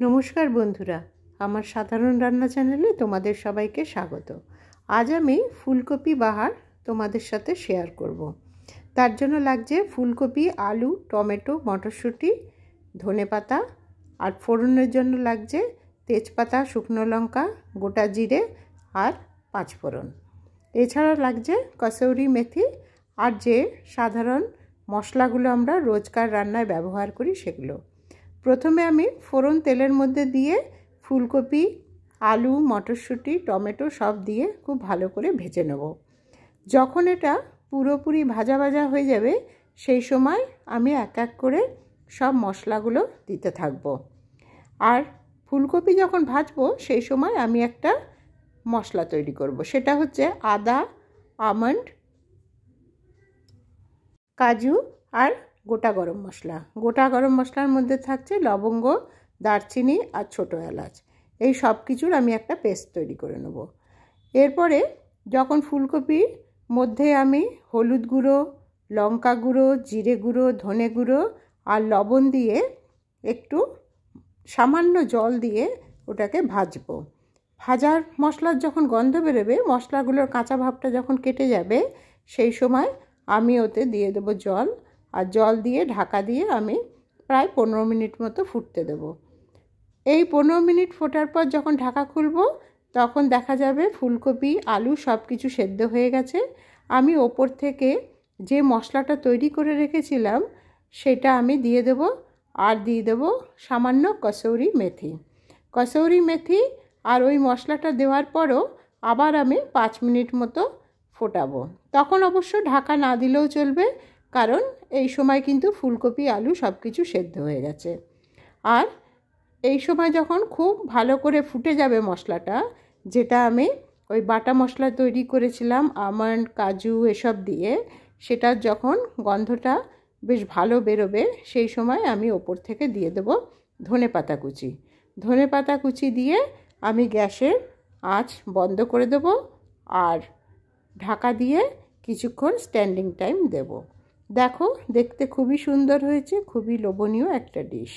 নমস্কার বন্ধুরা, আমার সাধারণ রান্না চ্যানেলে তোমাদের সবাইকে স্বাগত। আজ আমি ফুলকপি বাহার তোমাদের সাথে শেয়ার করব। তার জন্য লাগছে ফুলকপি, আলু, টমেটো, মটরশুঁটি, ধনেপাতা, আর ফোড়নের জন্য লাগছে তেজপাতা, শুকনো লঙ্কা, গোটা জিরে আর পাঁচফোড়ন। এছাড়া লাগছে কসৌরি মেথি আর যে সাধারণ মশলাগুলো আমরা রোজকার রান্নায় ব্যবহার করি সেগুলো। প্রথমে আমি ফোড়ন তেলের মধ্যে দিয়ে ফুলকপি, আলু, মটরশুঁটি, টমেটো সব দিয়ে খুব ভালো করে ভেজে নেব। যখন এটা পুরোপুরি ভাজা ভাজা হয়ে যাবে সেই সময় আমি এক এক করে সব মশলাগুলো দিতে থাকবো। আর ফুলকপি যখন ভাজবো সেই সময় আমি একটা মশলা তৈরি করব। সেটা হচ্ছে আদা, আমন্ড, কাজু আর গোটা গরম মশলা। গোটা গরম মশলার মধ্যে থাকছে লবঙ্গ, দারচিনি আর ছোটো এলাচ। এই সব কিছুর আমি একটা পেস্ট তৈরি করে নেব। এরপরে যখন ফুলকপির মধ্যে আমি হলুদ গুঁড়ো, লঙ্কা গুঁড়ো, জিরে গুঁড়ো, ধনে গুঁড়ো আর লবণ দিয়ে একটু সামান্য জল দিয়ে ওটাকে ভাজবো। ভাজার মশলার যখন গন্ধ বেরোবে, মশলাগুলোর কাঁচা ভাবটা যখন কেটে যাবে সেই সময় আমি ওতে দিয়ে দেবো জল, আর জল দিয়ে ঢাকা দিয়ে আমি প্রায় 15 মিনিট মতো ফুটতে দেব। এই 15 মিনিট ফোটার পর যখন ঢাকা খুলব তখন দেখা যাবে ফুলকপি, আলু সব কিছু সেদ্ধ হয়ে গেছে। আমি ওপর থেকে যে মশলাটা তৈরি করে রেখেছিলাম সেটা আমি দিয়ে দেব, আর দিয়ে দেব সামান্য কসৌরি মেথি। কসৌরি মেথি আর ওই মশলাটা দেওয়ার পরও আবার আমি 5 মিনিট মতো ফোটাবো। তখন অবশ্য ঢাকা না দিলেও চলবে, কারণ এই সময় কিন্তু ফুলকপি, আলু সব কিছু সেদ্ধ হয়ে গেছে। আর এই সময় যখন খুব ভালো করে ফুটে যাবে মশলাটা, যেটা আমি ওই বাটা মশলা তৈরি করেছিলাম আমন্ড, কাজু এসব দিয়ে, সেটার যখন গন্ধটা বেশ ভালো বেরোবে সেই সময় আমি ওপর থেকে দিয়ে দেব ধনেপাতা কুচি। ধনেপাতা কুচি দিয়ে আমি গ্যাসের আঁচ বন্ধ করে দেব আর ঢাকা দিয়ে কিছুক্ষণ স্ট্যান্ডিং টাইম দেব। দেখো, দেখতে খুবই সুন্দর হয়েছে, খুবই লোভনীয় একটা ডিশ।